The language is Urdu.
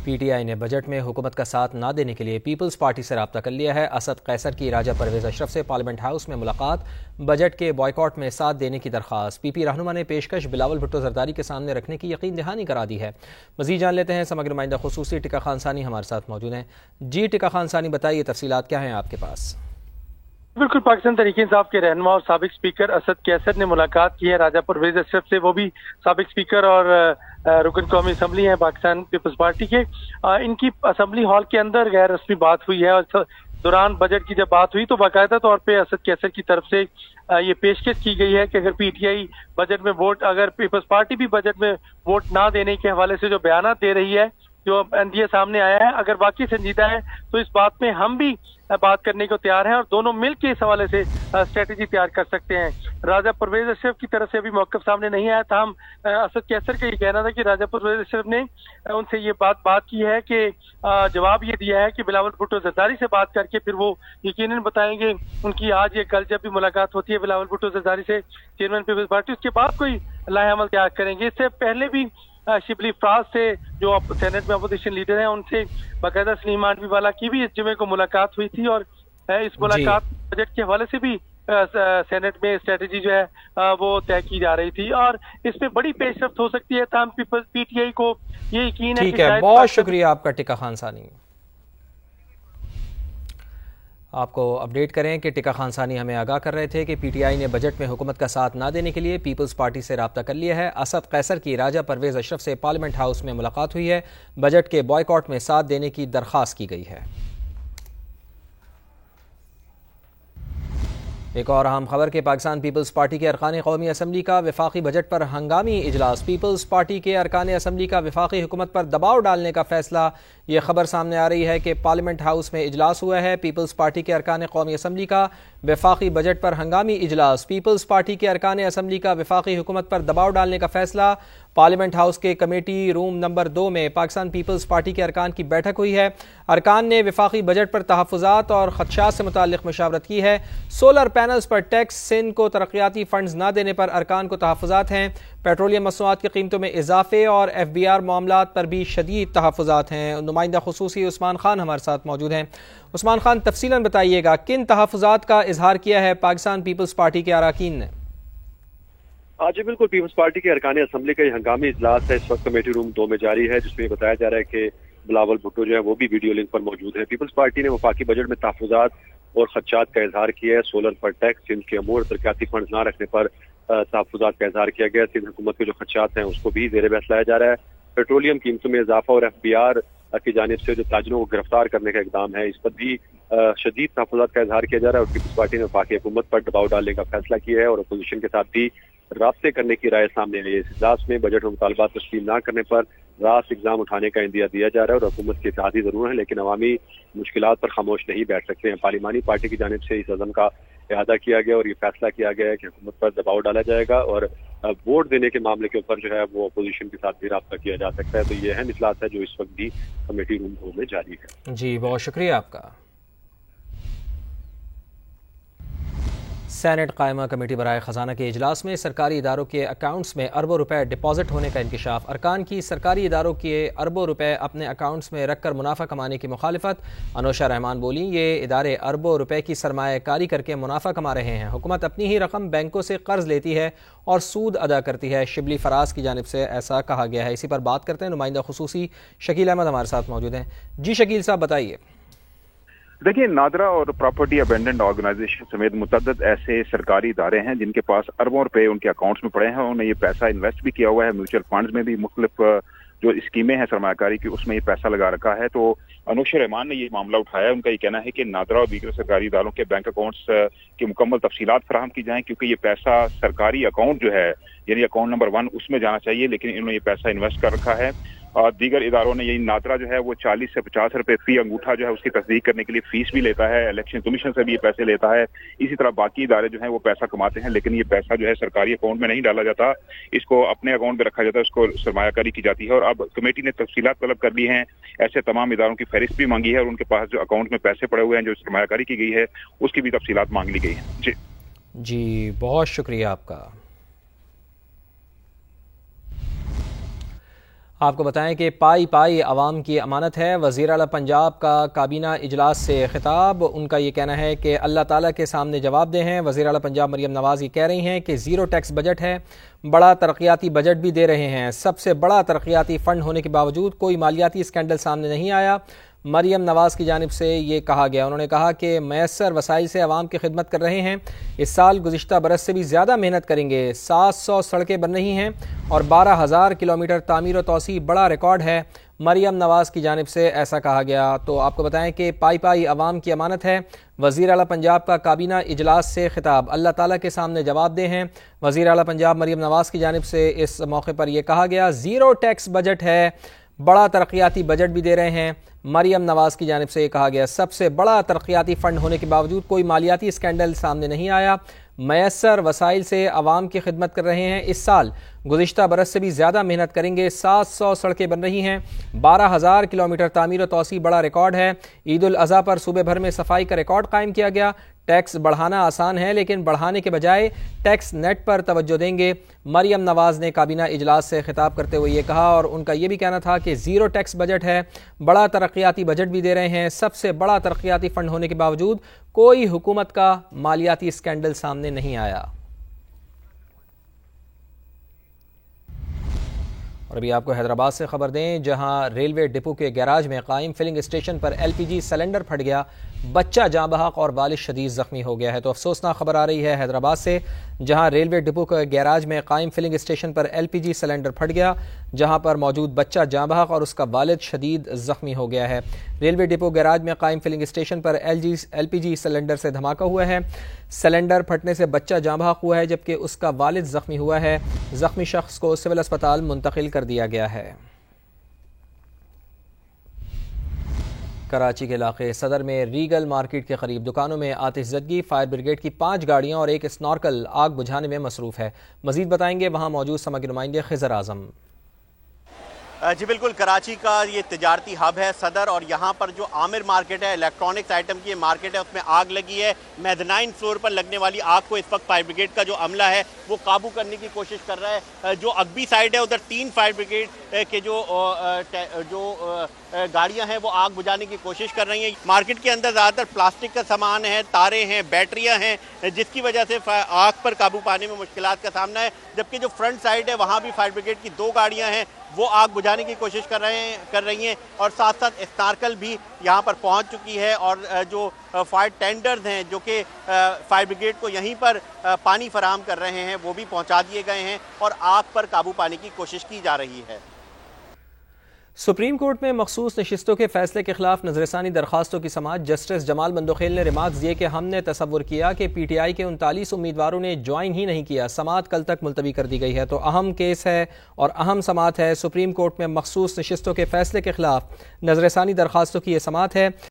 پی ٹی آئی نے بجٹ میں حکومت کا ساتھ نہ دینے کے لیے پیپلز پارٹی سے رابطہ کر لیا ہے۔ اسد قیصر کی راجہ پرویز اشرف سے پارلیمنٹ ہاؤس میں ملاقات، بجٹ کے بائیکاٹ میں ساتھ دینے کی درخواست۔ پی پی رہنما نے پیشکش بلاول بھٹو زرداری کے سامنے رکھنے کی یقین دہانی کرا دی ہے۔ مزید جان لیتے ہیں، سماجی نمائندہ خصوصی ٹکا خان ثانی ہمارے ساتھ موجود ہیں۔ جی ٹکا خان ثانی، بتائیے تفصیلات کیا ہیں آپ کے پاس؟ بالکل، پاکستان تحریک انصاف کے رہنما اور سابق اسپیکر اسد قیصر نے ملاقات کی ہے راجہ پرویز اشرف سے۔ وہ بھی سابق اسپیکر اور رکن قومی اسمبلی ہیں پاکستان پیپلز پارٹی کے۔ ان کی اسمبلی ہال کے اندر غیر رسمی بات ہوئی ہے، اور دوران بجٹ کی جب بات ہوئی تو باقاعدہ طور پہ اسد قیصر کی طرف سے یہ پیشکش کی گئی ہے کہ اگر پی ٹی آئی بجٹ میں ووٹ، اگر پیپلز پارٹی بھی بجٹ میں ووٹ نہ دینے کے حوالے سے جو بیانات دے رہی ہے، جو اندیہ سامنے آیا ہے، اگر واقعی سنجیدہ ہے تو اس بات میں ہم بھی بات کرنے کو تیار ہیں اور دونوں مل کے اس حوالے سے اسٹریٹجی تیار کر سکتے ہیں۔ راجہ پرویز اشرف کی طرف سے ابھی موقف سامنے نہیں آیا تھا۔ اسد قیصر کا یہ کہنا تھا کہ راجہ پرویز اشرف نے ان سے یہ بات کی ہے کہ جواب یہ دیا ہے کہ بلاول بھٹو زرداری سے بات کر کے پھر وہ یقیناً بتائیں گے ان کی آج یا کل جب بھی ملاقات ہوتی ہے بلاول بھٹو زرداری سے چیئرمین پیپلز پارٹی، اس کے بعد کوئی لائحہ عمل تیار کریں گے۔ اس سے پہلے بھی شبلی فراز سے جو سینٹ میں اپوزیشن لیڈر ہیں، ان سے باقاعدہ سلیم مانڈوی والا کی بھی اس جمعے کو ملاقات ہوئی تھی، اور اس ملاقات بجٹ کے حوالے سے بھی سینٹ میں اسٹریٹجی جو ہے وہ طے کی جا رہی تھی، اور اس میں بڑی پیش رفت ہو سکتی ہے۔ تاہم پی ٹی آئی کو یہ یقین ہے کہ بہت شکریہ آپ کا ٹکا خان ثانی۔ آپ کو اپڈیٹ کریں کہ ٹکا خان ثانی ہمیں آگاہ کر رہے تھے کہ پی ٹی آئی نے بجٹ میں حکومت کا ساتھ نہ دینے کے لیے پیپلز پارٹی سے رابطہ کر لیا ہے۔ اسد قیصر کی راجہ پرویز اشرف سے پارلیمنٹ ہاؤس میں ملاقات ہوئی ہے، بجٹ کے بائیکاٹ میں ساتھ دینے کی درخواست کی گئی ہے۔ ایک اور اہم خبر کہ پاکستان پیپلز پارٹی کے ارکان قومی اسمبلی کا وفاقی بجٹ پر ہنگامی اجلاس۔ پیپلز پارٹی کے ارکان اسمبلی کا وفاقی حکومت پر دباؤ ڈالنے کا فیصلہ۔ یہ خبر سامنے آ رہی ہے کہ پارلیمنٹ ہاؤس میں اجلاس ہوا ہے۔ پیپلز پارٹی کے ارکان قومی اسمبلی کا وفاقی بجٹ پر ہنگامی اجلاس۔ پیپلز پارٹی کے ارکان اسمبلی کا وفاقی حکومت پر دباؤ ڈالنے کا فیصلہ۔ پارلیمنٹ ہاؤس کے کمیٹی روم نمبر 2 میں پاکستان پیپلز پارٹی کے ارکان کی بیٹھک ہوئی ہے۔ ارکان نے وفاقی بجٹ پر تحفظات اور خدشات سے متعلق مشاورت کی ہے۔ سولر پینلز پر ٹیکس، سندھ کو ترقیاتی فنڈز نہ دینے پر ارکان کو تحفظات ہیں۔ پیٹرولیم مصنوعات کی قیمتوں میں اضافے اور ایف بی آر معاملات پر بھی شدید تحفظات ہیں۔ نمائندہ خصوصی عثمان خان ہمارے ساتھ موجود ہیں۔ عثمان خان، تفصیلاً بتائیے گا کن تحفظات کا اظہار کیا ہے پاکستان پیپلز پارٹی کے اراکین نے؟ جی بالکل، پیپلز پارٹی کے ارکان اسمبلی کا یہ ہنگامی اجلاس ہے، اس وقت کمیٹی روم 2 میں جاری ہے، جس میں یہ بتایا جا رہا ہے کہ بلاول بھٹو جو ہے وہ بھی ویڈیو لنک پر موجود ہے۔ پیپلز پارٹی نے وفاقی بجٹ میں تحفظات اور خدشات کا اظہار کیا ہے۔ سولر پر ٹیکس، سندھ کے امور، ترقیاتی فنڈز نہ رکھنے پر تحفظات کا اظہار کیا گیا۔ سندھ حکومت کے جو خدشات ہیں اس کو بھی زیر بحث لایا جا رہا ہے۔ پیٹرولیم قیمتوں میں اضافہ اور ایف بی آر کی جانب سے جو تاجروں کو گرفتار کرنے کا اقدام ہے، اس پر بھی شدید تحفظات کا اظہار کیا جا رہا ہے، اور پیپلز پارٹی نے وفاقی حکومت پر دباؤ ڈالنے کا فیصلہ کیا ہے اور اپوزیشن کے ساتھ بھی رابطے کرنے کی رائے سامنے آئی ہے۔ اس اجلاس میں بجٹ میں مطالبات تسلیم نہ کرنے پر راست اقدام اٹھانے کا اندیہ دیا جا رہا ہے، اور حکومت کی اتحادی ضرور ہے لیکن عوامی مشکلات پر خاموش نہیں بیٹھ سکتے ہیں۔ پارلیمانی پارٹی کی جانب سے اس عزم کا اعادہ کیا گیا اور یہ فیصلہ کیا گیا ہے کہ حکومت پر دباؤ ڈالا جائے گا، اور ووٹ دینے کے معاملے کے اوپر جو ہے وہ اپوزیشن کے ساتھ بھی رابطہ کیا جا سکتا ہے۔ تو یہ اہم اجلاس ہے جو اس وقت بھی کمیٹی روم 2 میں جاری ہے۔ جی بہت شکریہ آپ کا۔ سینٹ قائمہ کمیٹی برائے خزانہ کے اجلاس میں سرکاری اداروں کے اکاؤنٹس میں اربوں روپے ڈپازٹ ہونے کا انکشاف۔ ارکان کی سرکاری اداروں کے اربوں روپے اپنے اکاؤنٹس میں رکھ کر منافع کمانے کی مخالفت۔ انوشا رحمان بولیں، یہ ادارے اربوں روپے کی سرمایہ کاری کر کے منافع کما رہے ہیں۔ حکومت اپنی ہی رقم بینکوں سے قرض لیتی ہے اور سود ادا کرتی ہے۔ شبلی فراز کی جانب سے ایسا کہا گیا ہے۔ اسی پر بات کرتے ہیں، نمائندہ خصوصی شکیل احمد ہمارے ساتھ موجود ہیں۔ جی شکیل صاحب، بتائیے۔ دیکھیے، نادرا اور پراپرٹی ابینڈنڈ آرگنائزیشن سمیت متعدد ایسے سرکاری ادارے ہیں جن کے پاس اربوں روپے ان کے اکاؤنٹس میں پڑے ہیں۔ انہوں نے یہ پیسہ انویسٹ بھی کیا ہوا ہے، میوچل فنڈز میں بھی مختلف جو اسکیمیں ہیں سرمایہ کاری کی اس میں یہ پیسہ لگا رکھا ہے۔ تو انوشا رحمان نے یہ معاملہ اٹھایا۔ ان کا یہ کہنا ہے کہ نادرا اور دیگر سرکاری اداروں کے بینک اکاؤنٹس کی مکمل تفصیلات فراہم کی جائیں، کیونکہ یہ پیسہ سرکاری اکاؤنٹ جو ہے یعنی اکاؤنٹ نمبر 1 اس میں جانا چاہیے، لیکن انہوں نے یہ پیسہ انویسٹ کر رکھا ہے۔ اور دیگر اداروں نے یعنی نادرا جو ہے وہ 40 سے 50 روپے فی انگوٹھا جو ہے اس کی تصدیق کرنے کے لیے فیس بھی لیتا ہے، الیکشن کمیشن سے بھی یہ پیسے لیتا ہے۔ اسی طرح باقی ادارے جو ہیں وہ پیسہ کماتے ہیں، لیکن یہ پیسہ جو ہے سرکاری اکاؤنٹ میں نہیں ڈالا جاتا، اس کو اپنے اکاؤنٹ میں رکھا جاتا ہے، اس کو سرمایہ کاری کی جاتی ہے۔ اور اب کمیٹی نے تفصیلات طلب کر لی ہیں، ایسے تمام اداروں کی فہرست بھی مانگی ہے، اور ان کے پاس جو اکاؤنٹ میں پیسے پڑے ہوئے ہیں جو سرمایہ کاری کی گئی ہے اس کی بھی تفصیلات مانگ لی گئی ہیں۔ جی بہت شکریہ آپ کا۔ آپ کو بتائیں کہ پائی پائی عوام کی امانت ہے۔ وزیر اعلیٰ پنجاب کا کابینہ اجلاس سے خطاب، ان کا یہ کہنا ہے کہ اللہ تعالیٰ کے سامنے جواب دہ ہیں۔ وزیر اعلیٰ پنجاب مریم نواز یہ کہہ رہی ہیں کہ زیرو ٹیکس بجٹ ہے، بڑا ترقیاتی بجٹ بھی دے رہے ہیں، سب سے بڑا ترقیاتی فنڈ ہونے کے باوجود کوئی مالیاتی اسکینڈل سامنے نہیں آیا۔ مریم نواز کی جانب سے یہ کہا گیا، انہوں نے کہا کہ میسر وسائل سے عوام کی خدمت کر رہے ہیں، اس سال گزشتہ برس سے بھی زیادہ محنت کریں گے، 700 سڑکیں بن رہی ہیں اور 12,000 کلومیٹر تعمیر و توسیع بڑا ریکارڈ ہے۔ مریم نواز کی جانب سے ایسا کہا گیا۔ تو آپ کو بتائیں کہ پائی پائی عوام کی امانت ہے۔ وزیر اعلیٰ پنجاب کا کابینہ اجلاس سے خطاب، اللہ تعالیٰ کے سامنے جواب دہ ہیں۔ وزیر اعلیٰ پنجاب مریم نواز کی جانب سے اس موقع پر یہ کہا گیا، زیرو ٹیکس بجٹ ہے، بڑا ترقیاتی بجٹ بھی دے رہے ہیں۔ مریم نواز کی جانب سے یہ کہا گیا، سب سے بڑا ترقیاتی فنڈ ہونے کے باوجود کوئی مالیاتی اسکینڈل سامنے نہیں آیا، میسر وسائل سے عوام کی خدمت کر رہے ہیں، اس سال گزشتہ برس سے بھی زیادہ محنت کریں گے، 700 سڑکیں بن رہی ہیں، 12,000 کلومیٹر تعمیر و توسیع بڑا ریکارڈ ہے۔ عید الاضحیٰ پر صوبے بھر میں صفائی کا ریکارڈ قائم کیا گیا۔ ٹیکس بڑھانا آسان ہے لیکن بڑھانے کے بجائے ٹیکس نیٹ پر توجہ دیں گے، مریم نواز نے کابینہ اجلاس سے خطاب کرتے ہوئے یہ کہا، اور ان کا یہ بھی کہنا تھا کہ زیرو ٹیکس بجٹ ہے، بڑا ترقیاتی بجٹ بھی دے رہے ہیں، سب سے بڑا ترقیاتی فنڈ ہونے کے باوجود کوئی حکومت کا مالیاتی اسکینڈل سامنے نہیں آیا۔ اور ابھی آپ کو حیدرآباد سے خبر دیں، جہاں ریلوے ڈپو کے گیراج میں قائم فلنگ اسٹیشن پر LPG سلنڈر پھٹ گیا، بچہ جاں بحق اور والد شدید زخمی ہو گیا ہے۔ تو افسوسناک خبر آ رہی ہے حیدرآباد سے، جہاں ریلوے ڈپو کے گیراج میں قائم فلنگ اسٹیشن پر LPG سلنڈر پھٹ گیا، جہاں پر موجود بچہ جاں بحق اور اس کا والد شدید زخمی ہو گیا ہے۔ ریلوے ڈپو گیراج میں قائم فلنگ اسٹیشن پر LPG سلنڈر سے دھماکہ ہوا ہے، سلنڈر پھٹنے سے بچہ جاں بحق ہوا ہے جبکہ اس کا والد زخمی ہوا ہے۔ زخمی شخص کو سول اسپتال منتقل کر دیا گیا ہے۔ کراچی کے علاقے صدر میں ریگل مارکیٹ کے قریب دکانوں میں آتش زدگی، فائر بریگیڈ کی 5 گاڑیاں اور ایک اسنارکل آگ بجھانے میں مصروف ہے۔ مزید بتائیں گے وہاں موجود سما کے نمائندے خضر اعظم۔ جی بالکل، کراچی کا یہ تجارتی ہب ہے صدر، اور یہاں پر جو عامر مارکیٹ ہے، الیکٹرانکس آئٹم کی مارکیٹ ہے، اس میں آگ لگی ہے۔ میدنائن فلور پر لگنے والی آگ کو اس وقت فائر بریگیڈ کا جو عملہ ہے وہ قابو کرنے کی کوشش کر رہا ہے۔ جو اگبی سائڈ ہے ادھر 3 فائر بریگیڈ کے جو گاڑیاں ہیں وہ آگ بجھانے کی کوشش کر رہی ہیں۔ مارکیٹ کے اندر زیادہ تر پلاسٹک کا سامان ہے، تاریں ہیں، بیٹریاں ہیں، جس کی وجہ سے آگ پر قابو پانے میں مشکلات کا سامنا ہے۔ جبکہ جو فرنٹ سائڈ ہے وہاں بھی فائر بریگیڈ کی 2 گاڑیاں ہیں، وہ آگ بجھانے کی کوشش کر رہی ہیں، اور ساتھ ساتھ اسنارکل بھی یہاں پر پہنچ چکی ہے، اور جو فائر ٹینڈرز ہیں جو کہ فائر بریگیڈ کو یہیں پر پانی فراہم کر رہے ہیں وہ بھی پہنچا دیے گئے ہیں، اور آگ پر قابو پانے کی کوشش کی جا رہی ہے۔ سپریم کورٹ میں مخصوص نشستوں کے فیصلے کے خلاف نظر ثانی درخواستوں کی سماعت، جسٹس جمال بندوخیل نے ریمارکس دیے کہ ہم نے تصور کیا کہ PTI کے 39 امیدواروں نے جوائن ہی نہیں کیا، سماعت کل تک ملتوی کر دی گئی ہے۔ تو اہم کیس ہے اور اہم سماعت ہے، سپریم کورٹ میں مخصوص نشستوں کے فیصلے کے خلاف نظر ثانی درخواستوں کی یہ سماعت ہے۔